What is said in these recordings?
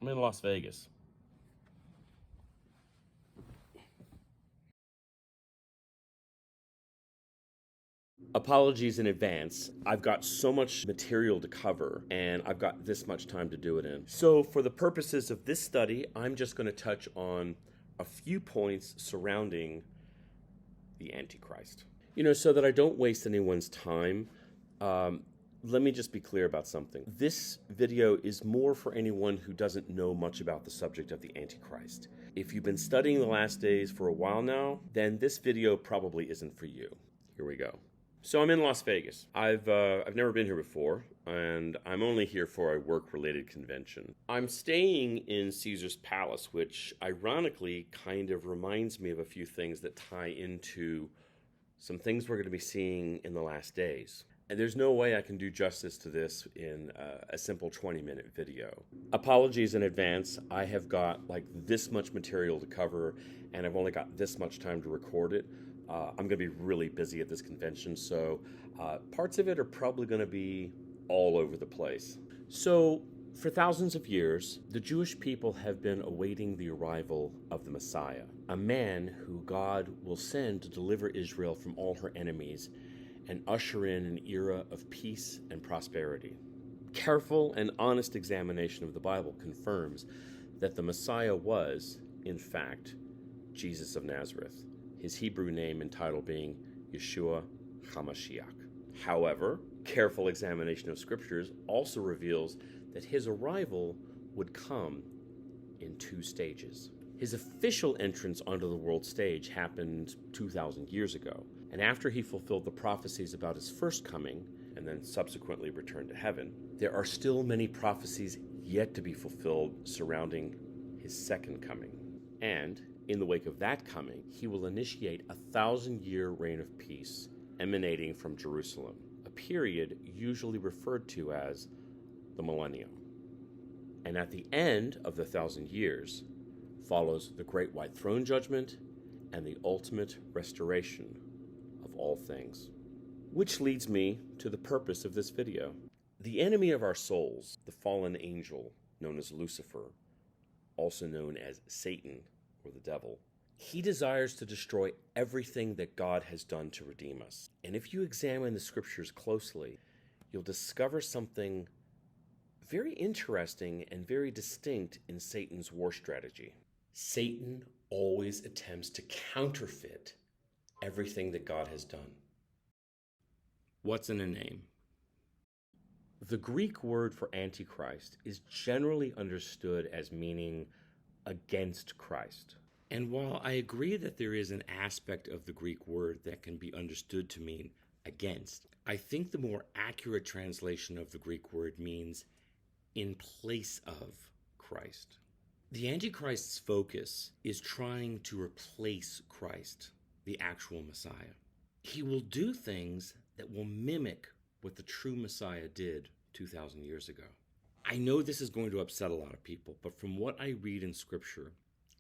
I'm in Las Vegas. Apologies in advance. I've got so much material to cover, and I've got this much time to do it in. So, for the purposes of this study, I'm just going to touch on a few points surrounding the Antichrist. So that I don't waste anyone's time, let me just be clear about something. This video is more for anyone who doesn't know much about the subject of the Antichrist. If you've been studying the last days for a while now, then this video probably isn't for you. Here we go. So I'm in Las Vegas. I've never been here before, and I'm only here for a work-related convention. I'm staying in Caesar's Palace, which ironically kind of reminds me of a few things that tie into some things we're going to be seeing in the last days. And there's no way I can do justice to this in a simple 20-minute video. Apologies in advance. I have got like this much material to cover, and I've only got this much time to record it. I'm going to be really busy at this convention, so parts of it are probably going to be all over the place. So, for thousands of years, the Jewish people have been awaiting the arrival of the Messiah, a man who God will send to deliver Israel from all her enemies and usher in an era of peace and prosperity. Careful and honest examination of the Bible confirms that the Messiah was, in fact, Jesus of Nazareth, his Hebrew name and title being Yeshua HaMashiach. However, careful examination of scriptures also reveals that his arrival would come in two stages. His official entrance onto the world stage happened 2,000 years ago, and after he fulfilled the prophecies about his first coming, and then subsequently returned to heaven, there are still many prophecies yet to be fulfilled surrounding his second coming. And in the wake of that coming, he will initiate a 1,000-year reign of peace emanating from Jerusalem, a period usually referred to as the millennium. And at the end of the 1,000 years follows the Great White Throne Judgment and the ultimate restoration of all things. Which leads me to the purpose of this video. The enemy of our souls, the fallen angel known as Lucifer, also known as Satan or the devil, he desires to destroy everything that God has done to redeem us. And if you examine the scriptures closely, you'll discover something very interesting and very distinct in Satan's war strategy. Satan always attempts to counterfeit everything that God has done. What's in a name? The Greek word for Antichrist is generally understood as meaning against Christ. And while I agree that there is an aspect of the Greek word that can be understood to mean against, I think the more accurate translation of the Greek word means in place of Christ. The Antichrist's focus is trying to replace Christ, the actual Messiah. He will do things that will mimic what the true Messiah did 2,000 years ago. I know this is going to upset a lot of people, but from what I read in Scripture,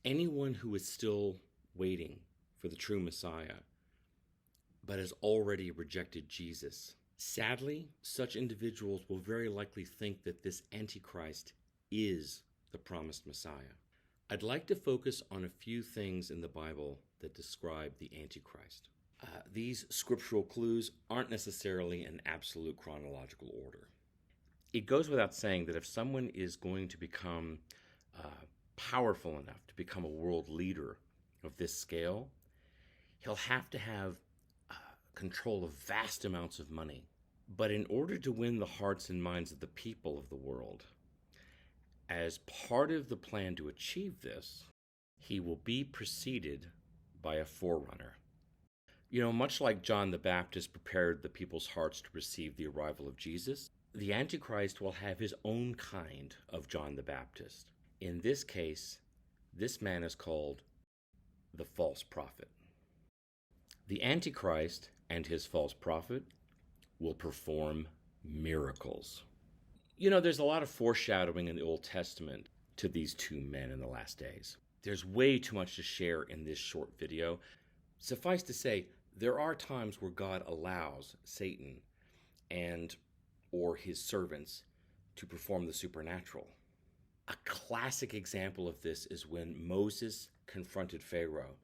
anyone who is still waiting for the true Messiah, but has already rejected Jesus, sadly, such individuals will very likely think that this Antichrist is the promised Messiah. I'd like to focus on a few things in the Bible that describe the Antichrist. These scriptural clues aren't necessarily in absolute chronological order. It goes without saying that if someone is going to become powerful enough to become a world leader of this scale, he'll have to have control of vast amounts of money. But in order to win the hearts and minds of the people of the world, as part of the plan to achieve this, he will be preceded by a forerunner. Much like John the Baptist prepared the people's hearts to receive the arrival of Jesus, the Antichrist will have his own kind of John the Baptist. In this case, this man is called the false prophet. The Antichrist and his false prophet will perform miracles. There's a lot of foreshadowing in the Old Testament to these two men in the last days. There's way too much to share in this short video. Suffice to say, there are times where God allows Satan or his servants to perform the supernatural. A classic example of this is when Moses confronted Pharaoh.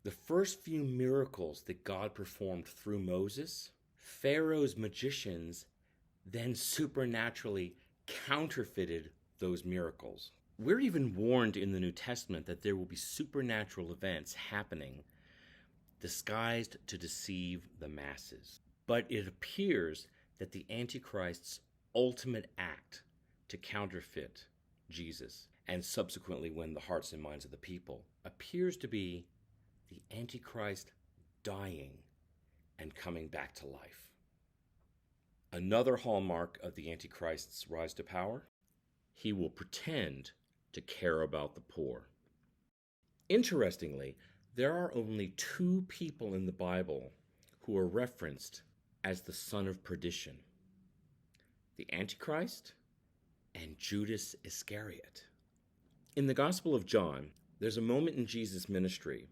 The first few miracles that God performed through Moses, Pharaoh's magicians then supernaturally counterfeited those miracles. We're even warned in the New Testament that there will be supernatural events happening disguised to deceive the masses. But it appears that the Antichrist's ultimate act to counterfeit Jesus and subsequently win the hearts and minds of the people appears to be the Antichrist dying and coming back to life. Another hallmark of the Antichrist's rise to power, he will pretend to care about the poor. Interestingly, there are only two people in the Bible who are referenced as the son of perdition: the Antichrist and Judas Iscariot. In the Gospel of John, there's a moment in Jesus' ministry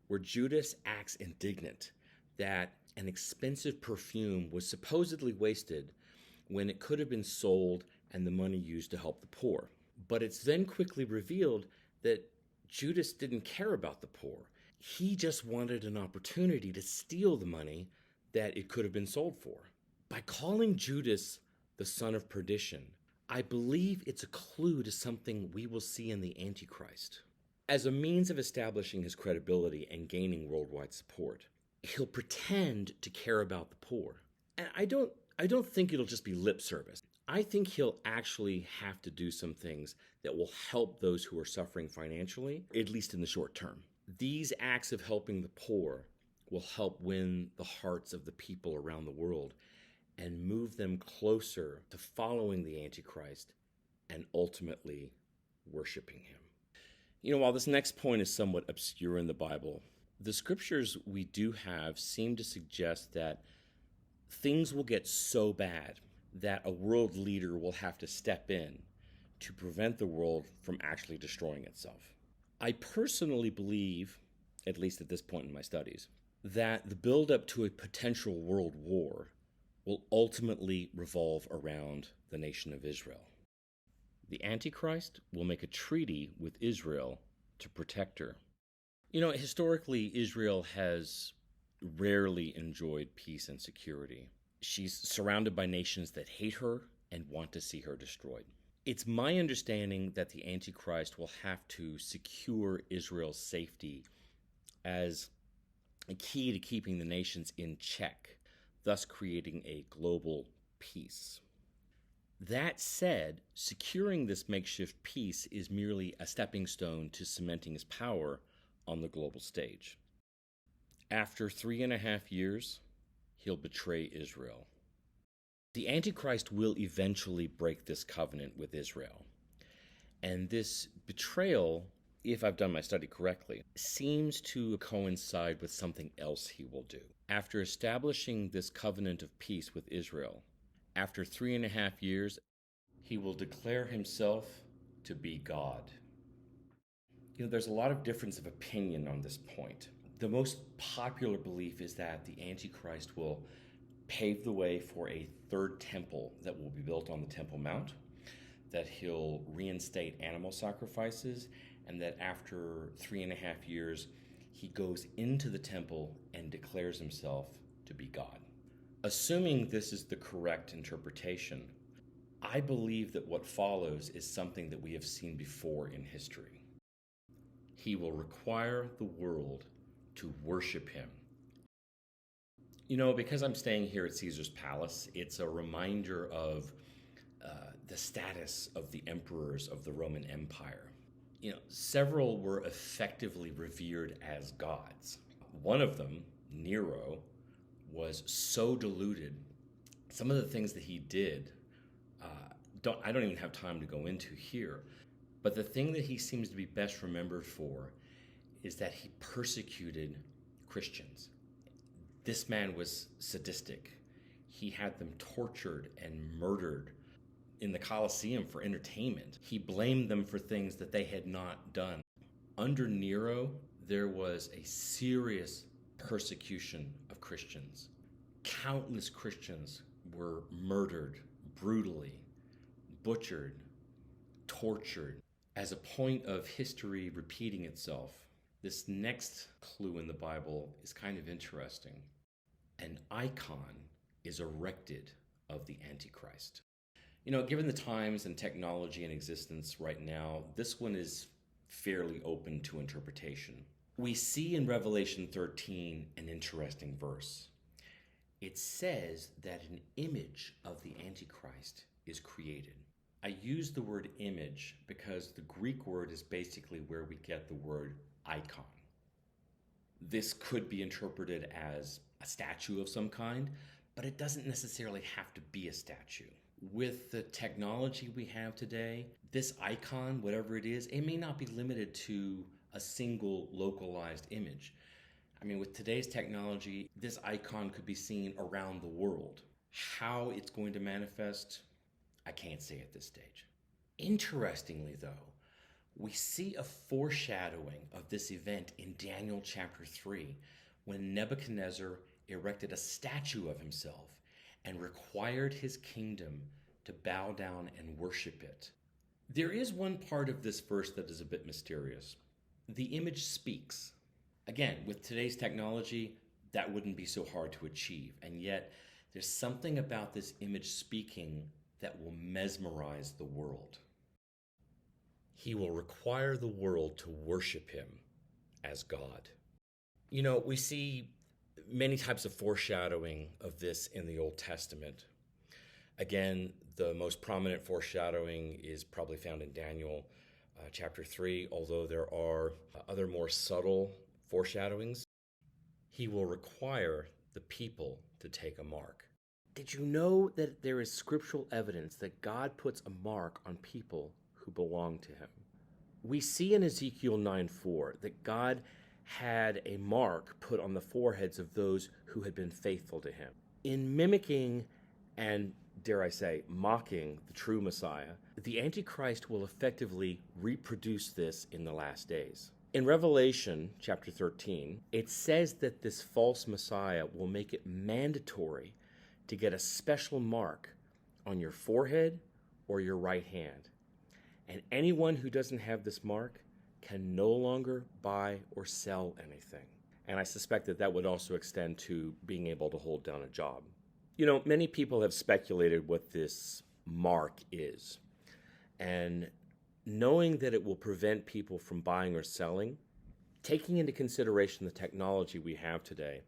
where Judas acts indignant that an expensive perfume was supposedly wasted when it could have been sold and the money used to help the poor. But it's then quickly revealed that Judas didn't care about the poor. He just wanted an opportunity to steal the money that it could have been sold for. By calling Judas the son of perdition, I believe it's a clue to something we will see in the Antichrist. As a means of establishing his credibility and gaining worldwide support, he'll pretend to care about the poor. And I don't think it'll just be lip service. I think he'll actually have to do some things that will help those who are suffering financially, at least in the short term. These acts of helping the poor will help win the hearts of the people around the world and move them closer to following the Antichrist and ultimately worshiping him. While this next point is somewhat obscure in the Bible, the scriptures we do have seem to suggest that things will get so bad that a world leader will have to step in to prevent the world from actually destroying itself. I personally believe, at least at this point in my studies, that the buildup to a potential world war will ultimately revolve around the nation of Israel. The Antichrist will make a treaty with Israel to protect her. Historically, Israel has rarely enjoyed peace and security. She's surrounded by nations that hate her and want to see her destroyed. It's my understanding that the Antichrist will have to secure Israel's safety as a key to keeping the nations in check, thus creating a global peace. That said, securing this makeshift peace is merely a stepping stone to cementing his power on the global stage. After 3.5 years, he'll betray Israel. The Antichrist will eventually break this covenant with Israel. And this betrayal, if I've done my study correctly, seems to coincide with something else he will do. After establishing this covenant of peace with Israel, after 3.5 years, he will declare himself to be God. There's a lot of difference of opinion on this point. The most popular belief is that the Antichrist will pave the way for a third temple that will be built on the Temple Mount, that he'll reinstate animal sacrifices, and that after 3.5 years, he goes into the temple and declares himself to be God. Assuming this is the correct interpretation, I believe that what follows is something that we have seen before in history. He will require the world to worship him. Because I'm staying here at Caesar's Palace, it's a reminder of the status of the emperors of the Roman Empire. Several were effectively revered as gods. One of them, Nero, was so deluded. Some of the things that he did, I don't even have time to go into here. But the thing that he seems to be best remembered for is that he persecuted Christians. This man was sadistic. He had them tortured and murdered in the Colosseum for entertainment. He blamed them for things that they had not done. Under Nero, there was a serious persecution of Christians. Countless Christians were murdered brutally, butchered, tortured as a point of history repeating itself. This next clue in the Bible is kind of interesting. An icon is erected of the Antichrist. Given the times and technology in existence right now, this one is fairly open to interpretation. We see in Revelation 13 an interesting verse. It says that an image of the Antichrist is created. I use the word image because the Greek word is basically where we get the word icon. This could be interpreted as a statue of some kind, but it doesn't necessarily have to be a statue. With the technology we have today, this icon, whatever it is, it may not be limited to a single localized image. With today's technology, this icon could be seen around the world. How it's going to manifest, I can't say at this stage. Interestingly, though, we see a foreshadowing of this event in Daniel chapter 3, when Nebuchadnezzar erected a statue of himself and required his kingdom to bow down and worship it. There is one part of this verse that is a bit mysterious. The image speaks. Again, with today's technology, that wouldn't be so hard to achieve, and yet there's something about this image speaking that will mesmerize the world. He will require the world to worship him as God. We see many types of foreshadowing of this in the Old Testament. Again, the most prominent foreshadowing is probably found in Daniel chapter 3, although there are other more subtle foreshadowings. He will require the people to take a mark. Did you know that there is scriptural evidence that God puts a mark on people who belong to him? We see in Ezekiel 9:4 that God had a mark put on the foreheads of those who had been faithful to him. In mimicking and, dare I say, mocking the true Messiah, the Antichrist will effectively reproduce this in the last days. In Revelation chapter 13, it says that this false Messiah will make it mandatory to get a special mark on your forehead or your right hand. And anyone who doesn't have this mark can no longer buy or sell anything. And I suspect that that would also extend to being able to hold down a job. Many people have speculated what this mark is. And knowing that it will prevent people from buying or selling, taking into consideration the technology we have today,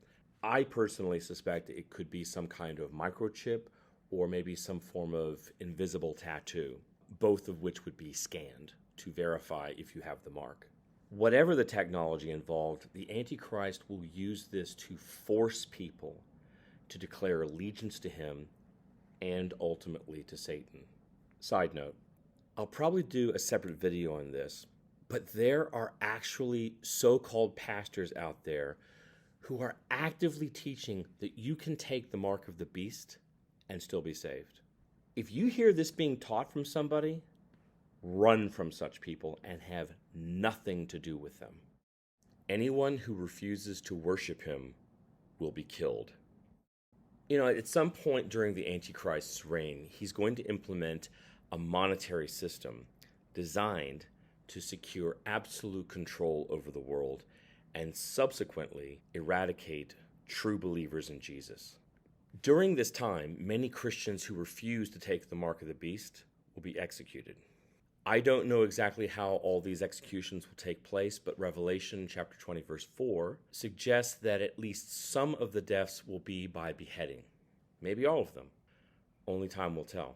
I personally suspect it could be some kind of microchip or maybe some form of invisible tattoo, both of which would be scanned to verify if you have the mark. Whatever the technology involved, the Antichrist will use this to force people to declare allegiance to him and ultimately to Satan. Side note, I'll probably do a separate video on this, but there are actually so-called pastors out there who are actively teaching that you can take the mark of the beast and still be saved. If you hear this being taught from somebody, run from such people and have nothing to do with them. Anyone who refuses to worship him will be killed. At some point during the Antichrist's reign, he's going to implement a monetary system designed to secure absolute control over the world and subsequently eradicate true believers in Jesus. During this time, many Christians who refuse to take the mark of the beast will be executed. I don't know exactly how all these executions will take place, but Revelation chapter 20 verse 4 suggests that at least some of the deaths will be by beheading. Maybe all of them. Only time will tell.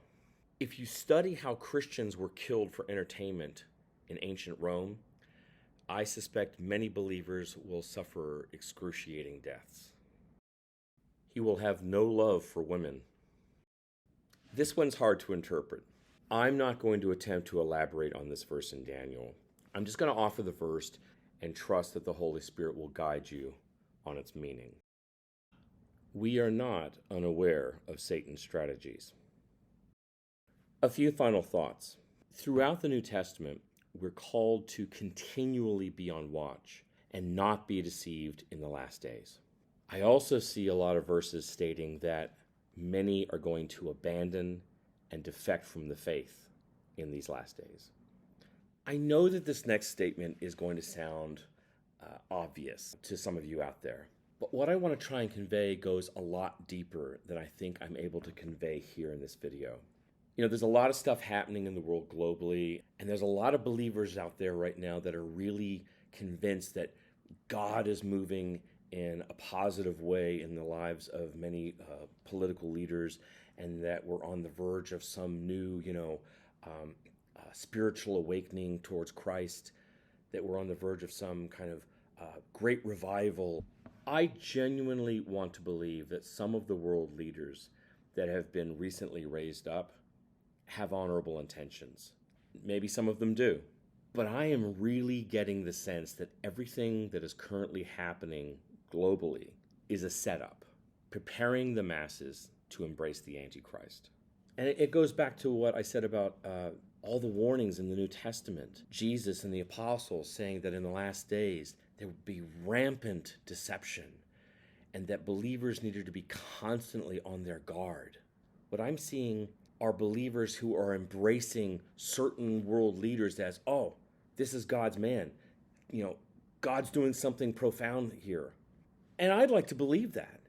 If you study how Christians were killed for entertainment in ancient Rome, I suspect many believers will suffer excruciating deaths. He will have no love for women. This one's hard to interpret. I'm not going to attempt to elaborate on this verse in Daniel. I'm just going to offer the verse and trust that the Holy Spirit will guide you on its meaning. We are not unaware of Satan's strategies. A few final thoughts. Throughout the New Testament, we're called to continually be on watch and not be deceived in the last days. I also see a lot of verses stating that many are going to abandon and defect from the faith. in these last days. I know that this next statement is going to sound obvious to some of you out there, but what I want to try and convey goes a lot deeper than I think I'm able to convey here in this video. There's a lot of stuff happening in the world globally, and there's a lot of believers out there right now that are really convinced that God is moving in a positive way in the lives of many political leaders, and that we're on the verge of some new, spiritual awakening towards Christ, that we're on the verge of some kind of great revival. I genuinely want to believe that some of the world leaders that have been recently raised up have honorable intentions. Maybe some of them do. But I am really getting the sense that everything that is currently happening globally is a setup, preparing the masses to embrace the Antichrist. And it goes back to what I said about all the warnings in the New Testament. Jesus and the apostles saying that in the last days there would be rampant deception and that believers needed to be constantly on their guard. What I'm seeing are believers who are embracing certain world leaders as, oh, this is God's man. God's doing something profound here. And I'd like to believe that.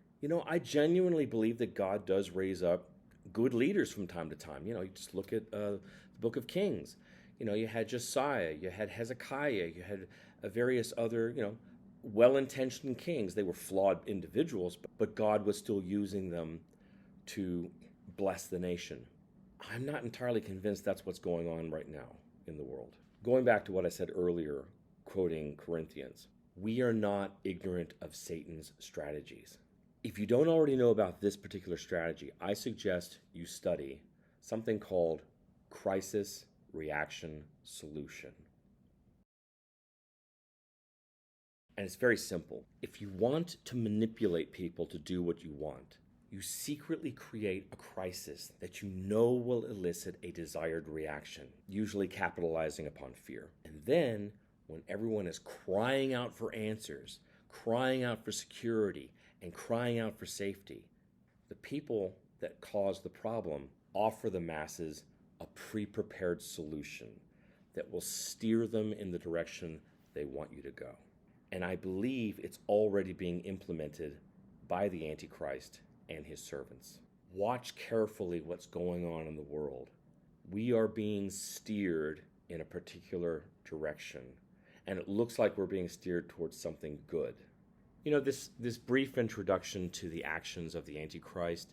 I genuinely believe that God does raise up good leaders from time to time. You just look at the book of Kings. You had Josiah, you had Hezekiah, you had various other, well-intentioned kings. They were flawed individuals, but God was still using them to bless the nation. I'm not entirely convinced that's what's going on right now in the world. Going back to what I said earlier, quoting Corinthians, we are not ignorant of Satan's strategies. If you don't already know about this particular strategy, I suggest you study something called crisis reaction solution. And it's very simple. If you want to manipulate people to do what you want, you secretly create a crisis that you know will elicit a desired reaction, usually capitalizing upon fear. And then, when everyone is crying out for answers, crying out for security, and crying out for safety, the people that cause the problem offer the masses a pre-prepared solution that will steer them in the direction they want you to go. And I believe it's already being implemented by the Antichrist and his servants. Watch carefully what's going on in the world. We are being steered in a particular direction, and it looks like we're being steered towards something good. This brief introduction to the actions of the Antichrist,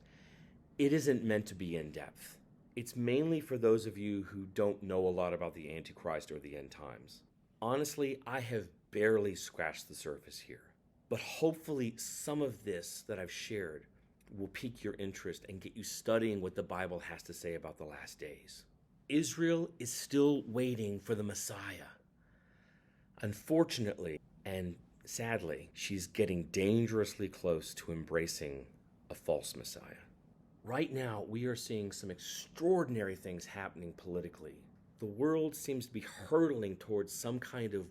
it isn't meant to be in-depth. It's mainly for those of you who don't know a lot about the Antichrist or the end times. Honestly, I have barely scratched the surface here. But hopefully some of this that I've shared will pique your interest and get you studying what the Bible has to say about the last days. Israel is still waiting for the Messiah. Unfortunately, and sadly, she's getting dangerously close to embracing a false Messiah. Right now, we are seeing some extraordinary things happening politically. The world seems to be hurtling towards some kind of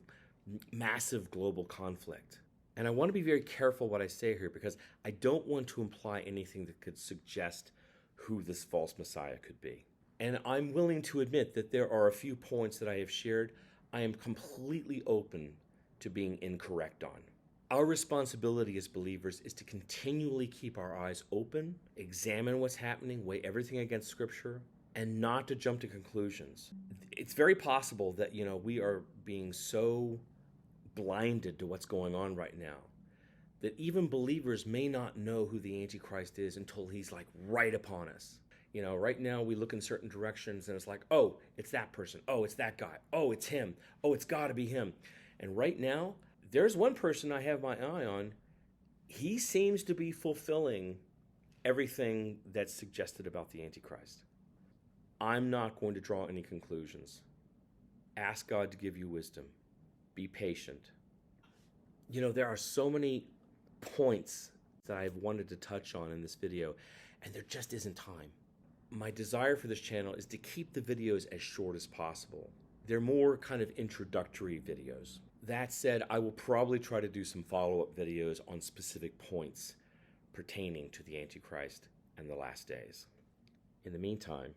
massive global conflict. And I want to be very careful what I say here because I don't want to imply anything that could suggest who this false Messiah could be. And I'm willing to admit that there are a few points that I have shared I am completely open to being incorrect on. Our responsibility as believers is to continually keep our eyes open, examine what's happening, weigh everything against Scripture, and not to jump to conclusions. It's very possible that, we are being so blinded to what's going on right now that even believers may not know who the Antichrist is until he's right upon us. Right now we look in certain directions and it's like, oh, it's that person. Oh, it's that guy. Oh, it's him. Oh, it's got to be him. And right now, there's one person I have my eye on. He seems to be fulfilling everything that's suggested about the Antichrist. I'm not going to draw any conclusions. Ask God to give you wisdom. Be patient. There are so many points that I've wanted to touch on in this video, and there just isn't time. My desire for this channel is to keep the videos as short as possible. They're more kind of introductory videos. That said, I will probably try to do some follow-up videos on specific points pertaining to the Antichrist and the last days. In the meantime,